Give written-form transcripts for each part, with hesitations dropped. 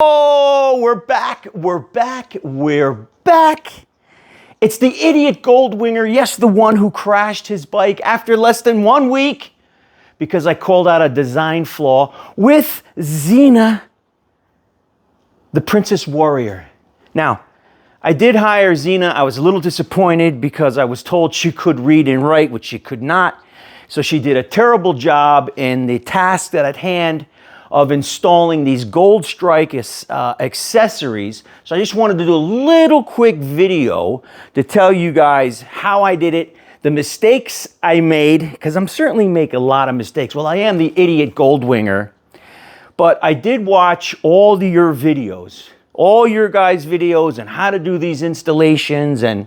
Oh, we're back, we're back, we're back. It's the idiot Goldwinger, yes, the one who crashed his bike after less than 1 week because I called out a design flaw with Xena, the Princess Warrior. Now, I did hire Xena. I was a little disappointed because I was told she could read and write, which she could not. So she did a terrible job in the task at hand of installing these goldstrike accessories. So I just wanted to do a little quick video to tell you guys how I did it, the mistakes I made, because I'm certainly make a lot of mistakes. Well, I am the idiot Goldwinger, but I did watch all your videos, all your guys' videos on how to do these installations, and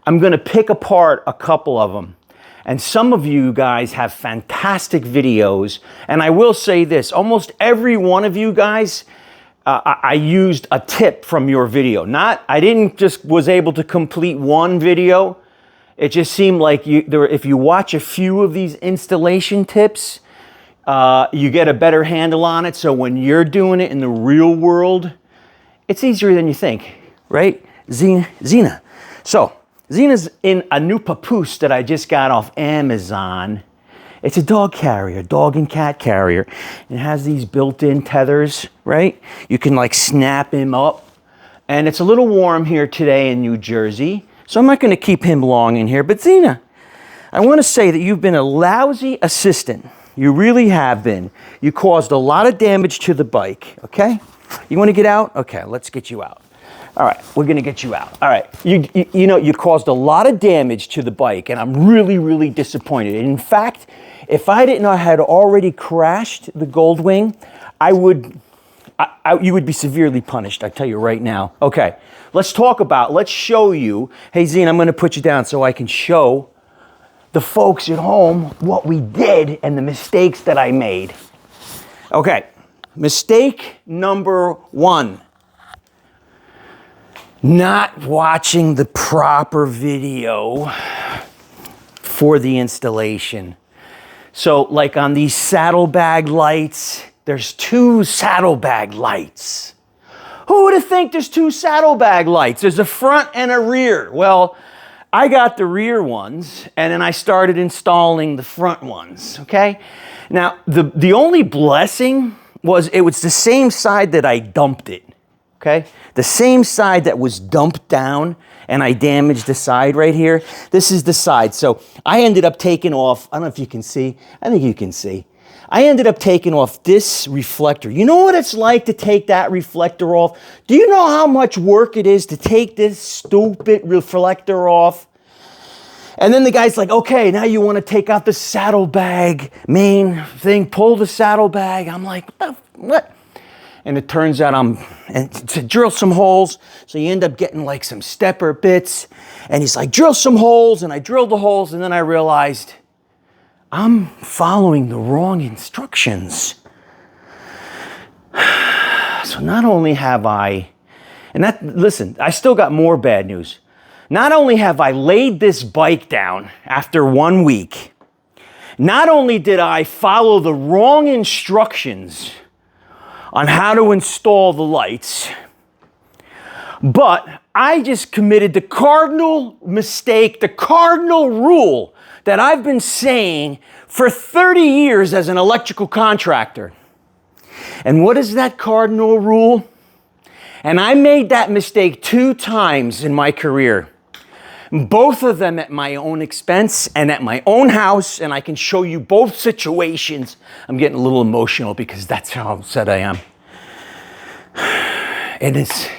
I'm gonna pick apart a couple of them. And some of you guys have fantastic videos. And I will say this, almost every one of you guys, I used a tip from your video. I didn't just was able to complete one video. It just seemed like if you watch a few of these installation tips, you get a better handle on it. So when you're doing it in the real world, it's easier than you think, right? Xena. So, Xena's in a new papoose that I just got off Amazon. It's a dog carrier, dog and cat carrier. It has these built-in tethers, right? You can like snap him up. And it's a little warm here today in New Jersey, so I'm not gonna keep him long in here. But Xena, I wanna say that you've been a lousy assistant. You really have been. You caused a lot of damage to the bike, okay? You wanna get out? Okay, let's get you out. All right, we're gonna get you out. All right, you know, you caused a lot of damage to the bike, and I'm really, really disappointed. In fact, if I didn't know I had already crashed the Goldwing, you would be severely punished, I tell you right now. Okay, let's show you. Hey, Xena, I'm gonna put you down so I can show the folks at home what we did and the mistakes that I made. Okay, mistake number 1. Not watching the proper video for the installation. So like on these saddlebag lights, there's 2 saddlebag lights. Who would have think there's 2 saddlebag lights? There's a front and a rear. Well, I got the rear ones and then I started installing the front ones, okay? Now, the only blessing was it was the same side that I dumped it. Okay, the same side that was dumped down and I damaged the side right here. This is the side. So I ended up taking off, I don't know if you can see, I think you can see. I ended up taking off this reflector. You know what it's like to take that reflector off? Do you know how much work it is to take this stupid reflector off? And then the guy's like, okay, now you want to take out the saddlebag main thing, pull the saddlebag. I'm like, what? And it turns out and to drill some holes. So you end up getting like some stepper bits. And he's like, drill some holes. And I drilled the holes. And then I realized I'm following the wrong instructions. So not only have listen, I still got more bad news. Not only have I laid this bike down after 1 week, not only did I follow the wrong instructions on how to install the lights, but I just committed the cardinal mistake, the cardinal rule that I've been saying for 30 years as an electrical contractor. And what is that cardinal rule? And I made that mistake 2 times in my career. Both of them at my own expense and at my own house, and I can show you both situations. I'm getting a little emotional because that's how upset I am. And it's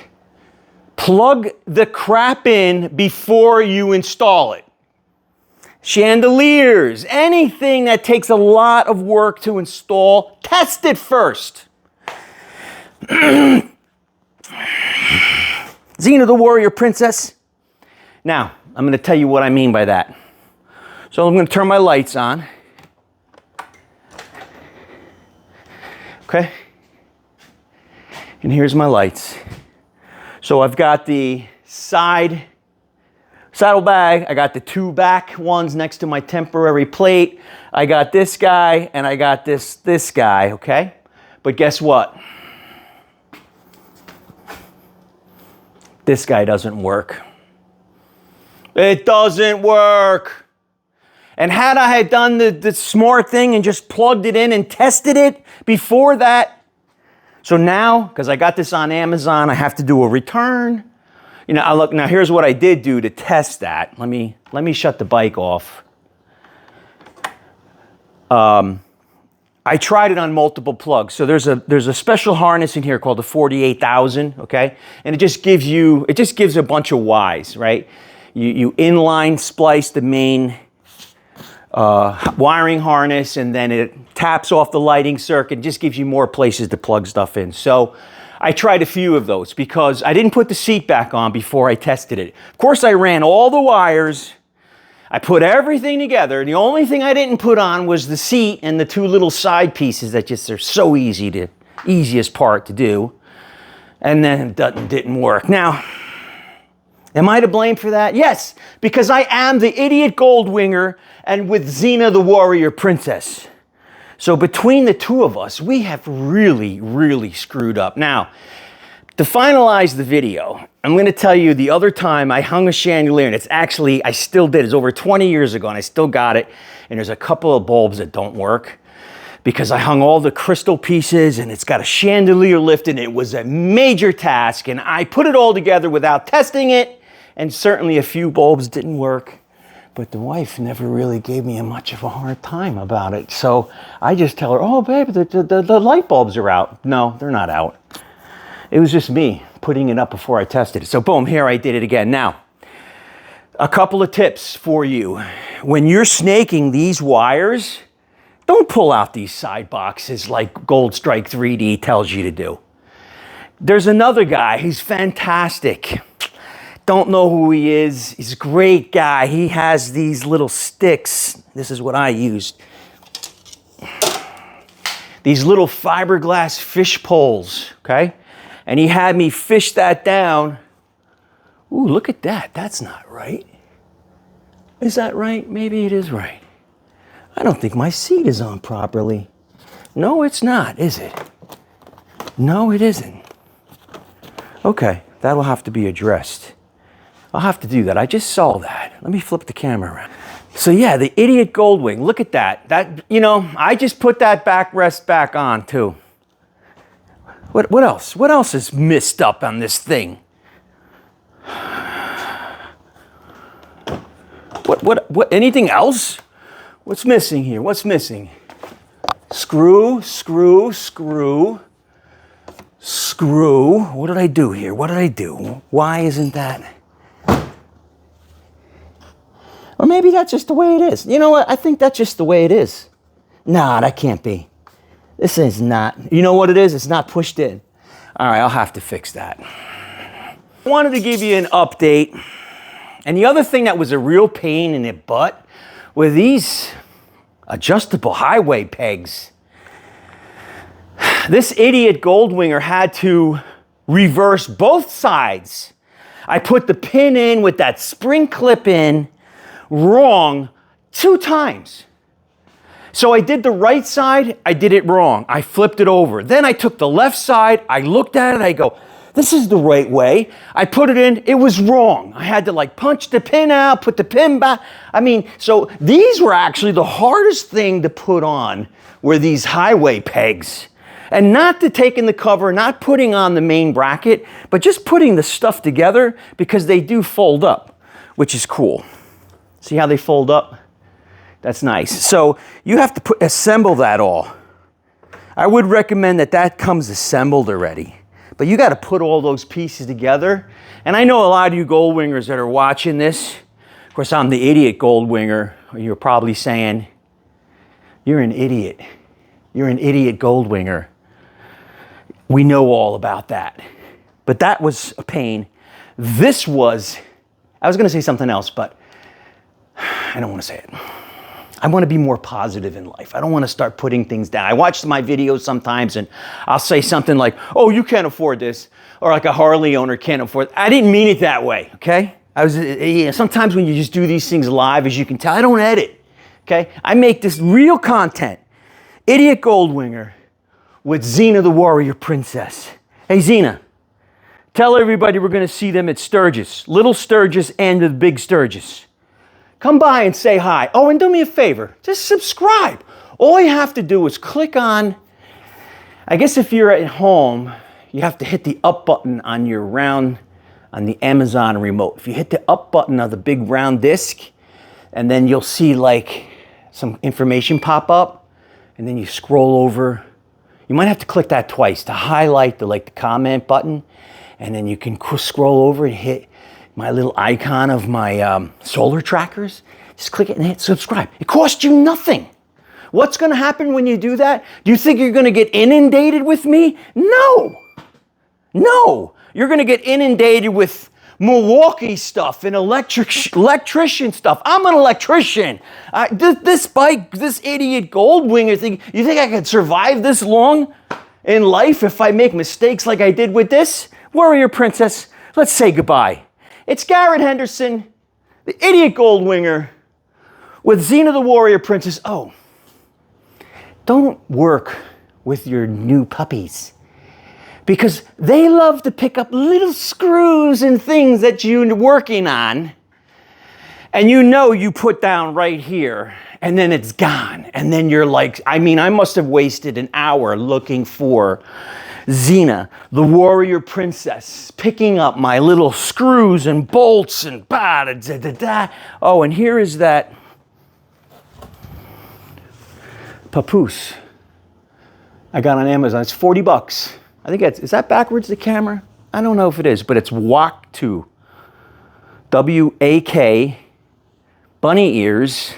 plug the crap in before you install it. Chandeliers, anything that takes a lot of work to install, test it first. Xena the Warrior Princess. Now, I'm going to tell you what I mean by that. So I'm going to turn my lights on. Okay? And here's my lights. So I've got the saddlebag. I got the 2 back ones next to my temporary plate. I got this guy and I got this guy, okay? But guess what? This guy doesn't work. It doesn't work. And had I had done the smart thing and just plugged it in and tested it before that, so now, because I got this on Amazon, I have to do a return. You know, look, now here's what I did do to test that. Let me shut the bike off. I tried it on multiple plugs. So there's a special harness in here called the 48,000, okay? And it just gives a bunch of Ys, right? You inline splice the main wiring harness, and then it taps off the lighting circuit and just gives you more places to plug stuff in. So I tried a few of those because I didn't put the seat back on before I tested it. Of course, I ran all the wires. I put everything together. The only thing I didn't put on was the seat and the two little side pieces that just are so easiest part to do. And then it didn't work. Now, am I to blame for that? Yes, because I am the idiot Goldwinger and with Xena the warrior princess. So between the two of us, we have really, really screwed up. Now, to finalize the video, I'm going to tell you the other time I hung a chandelier, and I still did. It's over 20 years ago, and I still got it. And there's a couple of bulbs that don't work because I hung all the crystal pieces, and it's got a chandelier lift, and it was a major task. And I put it all together without testing it, and certainly a few bulbs didn't work. But the wife never really gave me much of a hard time about it. So I just tell her, oh, babe, the light bulbs are out. No, they're not out. It was just me putting it up before I tested it. So boom, here I did it again. Now, a couple of tips for you. When you're snaking these wires, don't pull out these side boxes like Goldstrike 3D tells you to do. There's another guy, he's fantastic. Don't know who he is. He's a great guy. He has these little sticks. This is what I used. These little fiberglass fish poles, okay? And he had me fish that down. Ooh, look at that. That's not right. Is that right? Maybe it is right. I don't think my seat is on properly. No, it's not, is it? No, it isn't. Okay, that'll have to be addressed. I'll have to do that. I just saw that. Let me flip the camera around. So yeah, the idiot Goldwing. Look at that. I just put that backrest back on too. What else? What else is messed up on this thing? What, anything else? What's missing here? What's missing? Screw, screw, screw, screw. What did I do here? What did I do? Why isn't that? Or maybe that's just the way it is. You know what? I think that's just the way it is. Nah, that can't be. This is not. You know what it is? It's not pushed in. All right, I'll have to fix that. I wanted to give you an update. And the other thing that was a real pain in the butt were these adjustable highway pegs. This idiot Goldwinger had to reverse both sides. I put the pin in with that spring clip in wrong 2 times. So I did the right side, I did it wrong. I flipped it over. Then I took the left side, I looked at it, I go, this is the right way. I put it in, it was wrong. I had to like punch the pin out, put the pin back. I mean, so these were actually the hardest thing to put on were these highway pegs. And not to taking the cover, not putting on the main bracket, but just putting the stuff together because they do fold up, which is cool. See how they fold up? That's nice. So you have to assemble that all. I would recommend that comes assembled already. But you got to put all those pieces together. And I know a lot of you Goldwingers that are watching this. Of course, I'm the idiot Goldwinger. You're probably saying, you're an idiot. You're an idiot Goldwinger. We know all about that. But that was a pain. This was, I was going to say something else, but I don't want to say it. I want to be more positive in life. I don't want to start putting things down. I watch my videos sometimes and I'll say something like, oh, you can't afford this. Or like a Harley owner can't afford it. I didn't mean it that way, okay? Sometimes when you just do these things live, as you can tell, I don't edit, okay? I make this real content. Idiot Goldwinger with Xena the warrior princess. Hey, Xena, Tell everybody we're going to see them at Sturgis. Little Sturgis and the big Sturgis. Come by and say hi. Oh, and do me a favor. Just subscribe. All you have to do is click on, I guess if you're at home, you have to hit the up button on your round, on the Amazon remote. If you hit the up button of the big round disc, and then you'll see like some information pop up, and then you scroll over. You might have to click that twice to highlight the comment button, and then you can scroll over and hit my little icon of my solar trackers. Just click it and hit subscribe. It costs you nothing. What's going to happen when you do that? Do you think you're going to get inundated with me? No. No. You're going to get inundated with Milwaukee stuff and electrician stuff. I'm an electrician. This bike, this idiot Goldwinger thing, you think I could survive this long in life if I make mistakes like I did with this? Warrior Princess, let's say goodbye. It's Garrett Henderson, the idiot Goldwinger, with Xena the Warrior Princess. Oh, don't work with your new puppies, because they love to pick up little screws and things that you're working on, and you know you put down right here, and then it's gone. And then you're like, I mean, I must have wasted an hour looking for Xena, the Warrior Princess, picking up my little screws and bolts and da-da-da-da-da. Oh, and here is that papoose I got on Amazon. It's 40 bucks. I think is that backwards, the camera? I don't know if it is, but it's WAK2. W-A-K, bunny ears,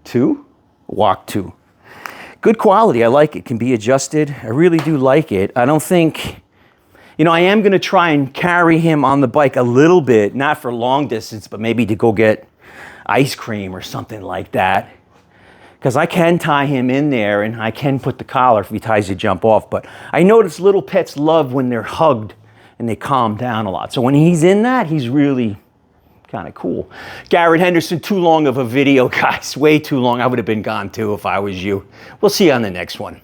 2, WAK2. Good quality, I like it. Can be adjusted. I really do like it. I don't think, I am going to try and carry him on the bike a little bit, not for long distance, but maybe to go get ice cream or something like that. Because I can tie him in there and I can put the collar if he tries to jump off. But I notice little pets love when they're hugged and they calm down a lot. So when he's in that, he's really kind of cool. Garrett Henderson, too long of a video, guys. Way too long. I would have been gone too if I was you. We'll see you on the next one.